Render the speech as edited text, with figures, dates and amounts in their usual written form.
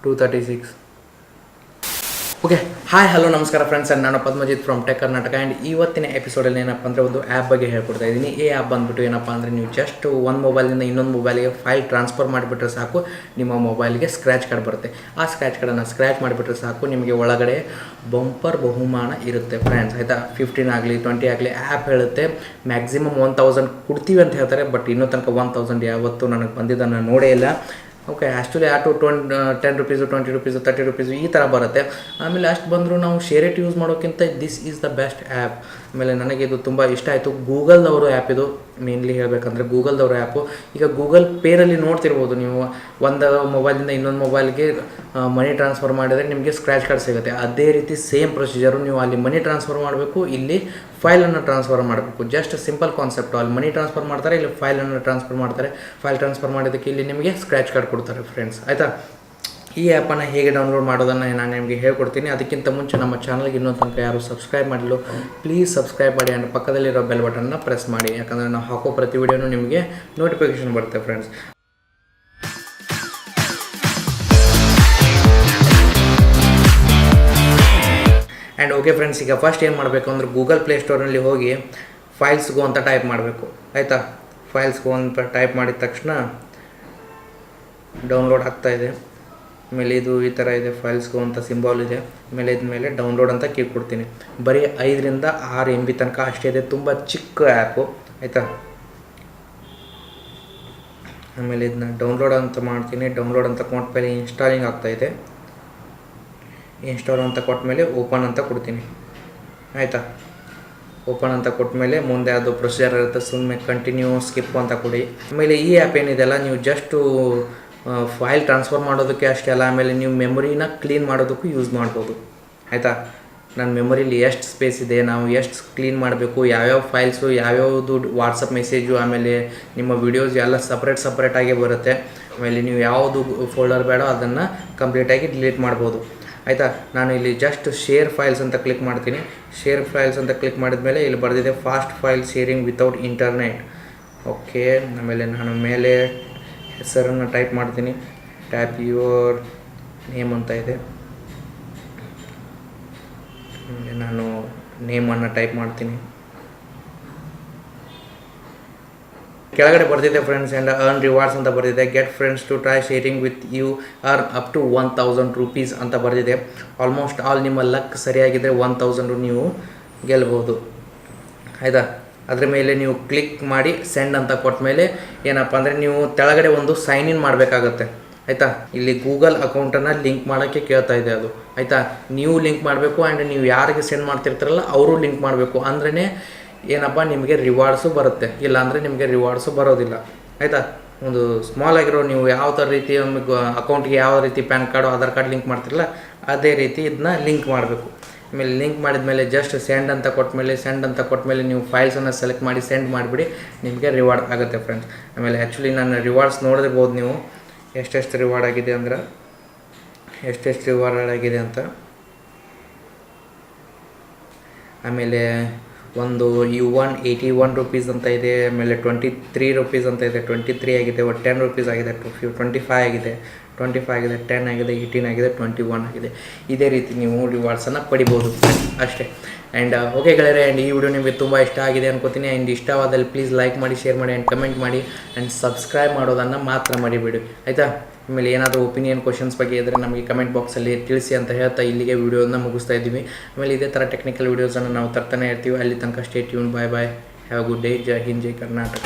236. Okay hi hello ನಮಸ್ಕಾರ friends, ನಾನು Padmajit from tech Karnataka. And ಇವತ್ತಿನ ಎಪಿಸೋಡಲ್ಲಿ ಏನಪ್ಪ ಅಂದರೆ ಒಂದು ಆ್ಯಪ್ ಬಗ್ಗೆ ಹೇಳ್ಕೊಡ್ತಾ ಇದ್ದೀನಿ. ಈ ಆ್ಯಪ್ ಬಂದುಬಿಟ್ಟು ಏನಪ್ಪ ಅಂದರೆ ನೀವು ಜಸ್ಟ್ ಒಂದು ಮೊಬೈಲಿಂದ ಇನ್ನೊಂದು ಮೊಬೈಲಿಗೆ ಫೈಲ್ ಟ್ರಾನ್ಸ್ಫರ್ ಮಾಡಿಬಿಟ್ರೆ ಸಾಕು, ನಿಮ್ಮ ಮೊಬೈಲ್ಗೆ ಸ್ಕ್ರ್ಯಾಚ್ ಕಾರ್ಡ್ ಬರುತ್ತೆ. ಆ ಸ್ಕ್ರ್ಯಾಚ್ ಕಾರ್ಡನ್ನು ಸ್ಕ್ರ್ಯಾಚ್ ಮಾಡಿಬಿಟ್ರೆ ಸಾಕು, ನಿಮಗೆ ಒಳಗಡೆ ಬಂಪರ್ ಬಹುಮಾನ ಇರುತ್ತೆ ಫ್ರೆಂಡ್ಸ್. ಆಯಿತಾ, 15 ಆಗಲಿ 20 ಆಗಲಿ ಆ್ಯಪ್ ಹೇಳುತ್ತೆ ಮ್ಯಾಕ್ಸಿಮಮ್ 1000 ಕೊಡ್ತೀವಿ ಅಂತ ಹೇಳ್ತಾರೆ. ಬಟ್ ಇನ್ನೂ ತನಕ 1000 ಯಾವತ್ತೂ ನನಗೆ ಬಂದಿದ್ದನ್ನು ನೋಡೇ ಇಲ್ಲ. Okay, actually auto 10 rupees 20 rupees 30 rupees ಈ ಥರ ಬರುತ್ತೆ. ಆಮೇಲೆ ಅಷ್ಟು ಬಂದರೂ ನಾವು ಶೇರ್ ಯೂಸ್ ಮಾಡೋಕ್ಕಿಂತ this is the best app. ಆಮೇಲೆ ನನಗೆ ಇದು ತುಂಬ ಇಷ್ಟ ಆಯಿತು. ಗೂಗಲ್ದವರು ಆ್ಯಪ್ ಇದು, ಮೇನ್ಲಿ ಹೇಳಬೇಕಂದ್ರೆ ಗೂಗಲ್ದವ್ರ ಆ್ಯಪು. ಈಗ ಗೂಗಲ್ ಪೇನಲ್ಲಿ ನೋಡ್ತಿರ್ಬೋದು ನೀವು, ಒಂದು ಮೊಬೈಲಿಂದ ಇನ್ನೊಂದು ಮೊಬೈಲ್ಗೆ ಮನಿ ಟ್ರಾನ್ಸ್ಫರ್ ಮಾಡಿದರೆ ನಿಮಗೆ ಸ್ಕ್ರ್ಯಾಚ್ ಕಾರ್ಡ್ ಸಿಗುತ್ತೆ. ಅದೇ ರೀತಿ ಸೇಮ್ ಪ್ರೊಸೀಜರು, ನೀವು ಅಲ್ಲಿ ಮನಿ ಟ್ರಾನ್ಸ್ಫರ್ ಮಾಡಬೇಕು, ಇಲ್ಲಿ ಫೈಲನ್ನು ಟ್ರಾನ್ಸ್ಫರ್ ಮಾಡಬೇಕು. Just simple concept. ಅಲ್ಲಿ ಮನಿ ಟ್ರಾನ್ಸ್ಫರ್ ಮಾಡ್ತಾರೆ, ಇಲ್ಲಿ ಫೈಲನ್ನು ಟ್ರಾನ್ಸ್ಫರ್ ಮಾಡ್ತಾರೆ. ಫೈಲ್ ಟ್ರಾನ್ಸ್ಫರ್ ಮಾಡೋದಕ್ಕೆ ಇಲ್ಲಿ ನಿಮಗೆ ಸ್ಕ್ರ್ಯಾಚ್ ಕಾರ್ಡ್ ಕೊಡ್ತಾರೆ ಫ್ರೆಂಡ್ಸ್. ಆಯಿತಾ, ಈ ಆ್ಯಪನ್ನು ಹೇಗೆ ಡೌನ್ಲೋಡ್ ಮಾಡೋದನ್ನು ನಾನು ನಿಮಗೆ ಹೇಳ್ಕೊಡ್ತೀನಿ. ಅದಕ್ಕಿಂತ ಮುಂಚೆ ನಮ್ಮ ಚಾನಲ್ಗೆ ಇನ್ನೂ ತನಕ ಯಾರು ಸಬ್ಸ್ಕ್ರೈಬ್ ಮಾಡಿಲ್ಲ, ಪ್ಲೀಸ್ ಸಬ್ಸ್ಕ್ರೈಬ್ ಮಾಡಿ. ಆ್ಯಂಡ್ ಪಕ್ಕದಲ್ಲಿರೋ ಬೆಲ್ ಬಟನ್ನ ಪ್ರೆಸ್ ಮಾಡಿ, ಯಾಕಂದರೆ ನಾವು ಹಾಕೋ ಪ್ರತಿ ವಿಡಿಯೋನೂ ನಿಮಗೆ ನೋಟಿಫಿಕೇಷನ್ ಬರುತ್ತೆ ಫ್ರೆಂಡ್ಸ್. ಆ್ಯಂಡ್ ಓಕೆ ಫ್ರೆಂಡ್ಸ್, ಈಗ ಫಸ್ಟ್ ಏನು ಮಾಡಬೇಕು ಅಂದರೆ ಗೂಗಲ್ ಪ್ಲೇಸ್ಟೋರ್ನಲ್ಲಿ ಹೋಗಿ ಫೈಲ್ಸ್ ಗೋ ಅಂತ ಟೈಪ್ ಮಾಡಬೇಕು. ಆಯಿತಾ, ಫೈಲ್ಸ್ ಗೋ ಅಂತ ಟೈಪ್ ಮಾಡಿದ ತಕ್ಷಣ ಡೌನ್ಲೋಡ್ ಆಗ್ತಾಯಿದೆ. ಆಮೇಲೆ ಇದು ಈ ಥರ ಇದೆ, ಫೈಲ್ಸ್ ಗೋ ಅಂತ ಸಿಂಬಾಲ್ ಇದೆ. ಆಮೇಲೆ ಇದ್ಮೇಲೆ ಡೌನ್ಲೋಡ್ ಅಂತ ಕ್ಲಿಕ್ ಕೊಡ್ತೀನಿ. ಬರೀ 5 ರಿಂದ 6 MB ತನಕ ಅಷ್ಟೇ ಇದೆ, ತುಂಬ ಚಿಕ್ಕ ಆ್ಯಪು. ಆಯಿತಾ, ಆಮೇಲೆ ಇದನ್ನ ಡೌನ್ಲೋಡ್ ಅಂತ ಮಾಡ್ತೀನಿ. ಡೌನ್ಲೋಡ್ ಅಂತ ಕೊಟ್ಮೇಲೆ ಇನ್ಸ್ಟಾಲಿಂಗ್ ಆಗ್ತಾಯಿದೆ. ಇನ್ಸ್ಟಾಲ್ ಅಂತ ಕೊಟ್ಟಮೇಲೆ ಓಪನ್ ಅಂತ ಕೊಡ್ತೀನಿ. ಆಯಿತಾ, ಓಪನ್ ಅಂತ ಕೊಟ್ಟಮೇಲೆ ಮುಂದೆ ಅದು ಪ್ರೊಸೀಜರ್ ಇರುತ್ತೆ, ಸುಮ್ಮನೆ ಕಂಟಿನ್ಯೂ ಸ್ಕಿಪ್ ಅಂತ ಕೊಡಿ. ಆಮೇಲೆ ಈ ಆ್ಯಪ್ ಏನಿದೆಲ್ಲ, ನೀವು ಜಸ್ಟು ಫೈಲ್ ಟ್ರಾನ್ಸ್ಫರ್ ಮಾಡೋದಕ್ಕೆ ಅಷ್ಟೇ ಅಲ್ಲ, ಆಮೇಲೆ ನೀವು ಮೆಮೊರಿನ ಕ್ಲೀನ್ ಮಾಡೋದಕ್ಕೂ ಯೂಸ್ ಮಾಡ್ಬೋದು. ಆಯಿತಾ, ನನ್ನ ಮೆಮೊರಿಲಿ ಎಷ್ಟು ಸ್ಪೇಸ್ ಇದೆ, ನಾವು ಎಷ್ಟು ಕ್ಲೀನ್ ಮಾಡಬೇಕು, ಯಾವ್ಯಾವ ಫೈಲ್ಸು, ಯಾವ್ಯಾವುದು ವಾಟ್ಸಪ್ ಮೆಸೇಜು, ಆಮೇಲೆ ನಿಮ್ಮ ವಿಡಿಯೋಸ್ ಎಲ್ಲ ಸಪ್ರೇಟಾಗೇ ಬರುತ್ತೆ. ಆಮೇಲೆ ನೀವು ಯಾವುದು ಫೋಲ್ಡರ್ ಬೇಡ ಅದನ್ನು ಕಂಪ್ಲೀಟಾಗಿ ಡಿಲೀಟ್ ಮಾಡ್ಬೋದು. ಆಯಿತಾ, ನಾನು ಇಲ್ಲಿ ಜಸ್ಟ್ ಶೇರ್ ಫೈಲ್ಸ್ ಅಂತ ಕ್ಲಿಕ್ ಮಾಡ್ತೀನಿ. ಶೇರ್ ಫೈಲ್ಸ್ ಅಂತ ಕ್ಲಿಕ್ ಮಾಡಿದ ಮೇಲೆ ಇಲ್ಲಿ ಬರೆದಿದೆ fast file sharing without internet. Okay, ಆಮೇಲೆ ನಾನು ಮೇಲೆ ಹೆಸರನ್ನು ಟೈಪ್ ಮಾಡ್ತೀನಿ. ಟ್ಯಾಪ್ ಯುವರ್ ನೇಮ್ ಅಂತ ಇದೆ. ಆಮೇಲೆ ನಾನು ನೇಮನ್ನು ಟೈಪ್ ಮಾಡ್ತೀನಿ. ಕೆಳಗಡೆ ಬರ್ತಿದೆ ಫ್ರೆಂಡ್ಸ್, ಆ್ಯಂಡ್ ಅರ್ನ್ ರಿವಾರ್ಡ್ಸ್ ಅಂತ ಬರ್ತಿದೆ. Get friends to try sharing with you earn up to 1000 rupees ಅಂತ ಬರ್ತಿದೆ. ಆಲ್ಮೋಸ್ಟ್ ಆಲ್ ನಿಮ್ಮ ಲಕ್ ಸರಿಯಾಗಿದ್ದರೆ 1000 ನೀವು ಗೆಲ್ಬೋದು. ಆಯಿತಾ, ಅದ್ರ ಮೇಲೆ ನೀವು ಕ್ಲಿಕ್ ಮಾಡಿ ಸೆಂಡ್ ಅಂತ ಕೊಟ್ಟ ಮೇಲೆ ಏನಪ್ಪ ಅಂದರೆ ನೀವು ತೆಳಗಡೆ ಒಂದು ಸೈನ್ ಇನ್ ಮಾಡಬೇಕಾಗತ್ತೆ. ಆಯಿತಾ, ಇಲ್ಲಿ ಗೂಗಲ್ ಅಕೌಂಟನ್ನು ಲಿಂಕ್ ಮಾಡೋಕ್ಕೆ ಕೇಳ್ತಾ ಇದೆ ಅದು. ಆಯಿತಾ, ನೀವು ಲಿಂಕ್ ಮಾಡಬೇಕು, ಆ್ಯಂಡ್ ನೀವು ಯಾರಿಗೆ ಸೆಂಡ್ ಮಾಡ್ತಿರ್ತಾರಲ್ಲ ಅವರು ಲಿಂಕ್ ಮಾಡಬೇಕು. ಅಂದ್ರೇ ಏನಪ್ಪ ನಿಮಗೆ ರಿವಾರ್ಡ್ಸು ಬರುತ್ತೆ, ಇಲ್ಲಾಂದರೆ ನಿಮಗೆ ರಿವಾರ್ಡ್ಸು ಬರೋದಿಲ್ಲ. ಆಯಿತಾ, ಒಂದು ಸ್ಮಾಲ್ ಆಗಿರೋ ನೀವು ಯಾವ ಥರ ರೀತಿ ಅಕೌಂಟ್ಗೆ ಯಾವ ರೀತಿ PAN card Aadhaar card link ಮಾಡ್ತಿರಲ್ಲ ಅದೇ ರೀತಿ ಇದನ್ನ ಲಿಂಕ್ ಮಾಡಬೇಕು. ಆಮೇಲೆ ಲಿಂಕ್ ಮಾಡಿದ ಮೇಲೆ ಜಸ್ಟ್ ಸೆಂಡ್ ಅಂತ ಕೊಟ್ಟಮೇಲೆ ನೀವು ಫೈಲ್ಸನ್ನು ಸೆಲೆಕ್ಟ್ ಮಾಡಿ ಸೆಂಡ್ ಮಾಡಿಬಿಡಿ, ನಿಮಗೆ ರಿವಾರ್ಡ್ ಆಗುತ್ತೆ ಫ್ರೆಂಡ್ಸ್. ಆಮೇಲೆ ಆ್ಯಕ್ಚುಲಿ ನಾನು ರಿವಾರ್ಡ್ಸ್ ನೋಡಿರ್ಬೋದು ನೀವು, ಎಷ್ಟೆಷ್ಟು ರಿವಾರ್ಡ್ ಆಗಿದೆ ಅಂತ. ಆಮೇಲೆ ಒಂದು U181 ರೂಪೀಸ್ ಅಂತ ಇದೆ. ಆಮೇಲೆ 23 ರೂಪೀಸ್ ಅಂತ ಇದೆ. 23 ಆಗಿದೆ, 10 ರೂಪೀಸ್ ಆಗಿದೆ, 25 ಆಗಿದೆ, 10 ಆಗಿದೆ, 18 ಆಗಿದೆ, 21 ಆಗಿದೆ. ಇದೇ ರೀತಿ ನೀವು ರಿವಾರ್ಡ್ಸನ್ನು ಪಡಿಬೋದು ಅಷ್ಟೇ. ಆ್ಯಂಡ್ ಓಕೆ ಗೆಳೆಯರೆ, ಆ್ಯಂಡ್ ಈ ವಿಡಿಯೋ ನಿಮಗೆ ತುಂಬ ಇಷ್ಟ ಆಗಿದೆ ಅನ್ಕೋತೀನಿ. ಆ್ಯಂಡ್ ಇಷ್ಟವಾದಲ್ಲಿ ಪ್ಲೀಸ್ ಲೈಕ್ ಮಾಡಿ, ಶೇರ್ ಮಾಡಿ, ಆ್ಯಂಡ್ ಕಮೆಂಟ್ ಮಾಡಿ, ಆ್ಯಂಡ್ ಸಬ್ಸ್ಕ್ರೈಬ್ ಮಾಡೋದನ್ನು ಮಾತ್ರ ಮಾಡಿಬಿಡಿ. ಆಯಿತಾ, ಆಮೇಲೆ ಏನಾದರೂ ಒಪಿನಿಯನ್ ಕ್ವಶನ್ಸ್ ಬಗ್ಗೆ ಇದ್ದರೆ ನಮಗೆ ಕಮೆಂಟ್ ಬಾಕ್ಸಲ್ಲಿ ತಿಳಿಸಿ ಅಂತ ಹೇಳ್ತಾ ಇಲ್ಲಿಗೆ ವಿಡಿಯೋನ ಮುಗಿಸ್ತಾ ಇದ್ದೀವಿ. ಆಮೇಲೆ ಇದೇ ಥರ ಟೆಕ್ನಿಕಲ್ ವೀಡಿಯೋಸನ್ನು ನಾವು ತರ್ತಾನೆ ಇರ್ತೀವಿ. ಅಲ್ಲಿ ತನಕ stay tune. Bye bye, have a good day. ಜೈ ಹಿಂದ್, ಜೈ ಕರ್ನಾಟಕ.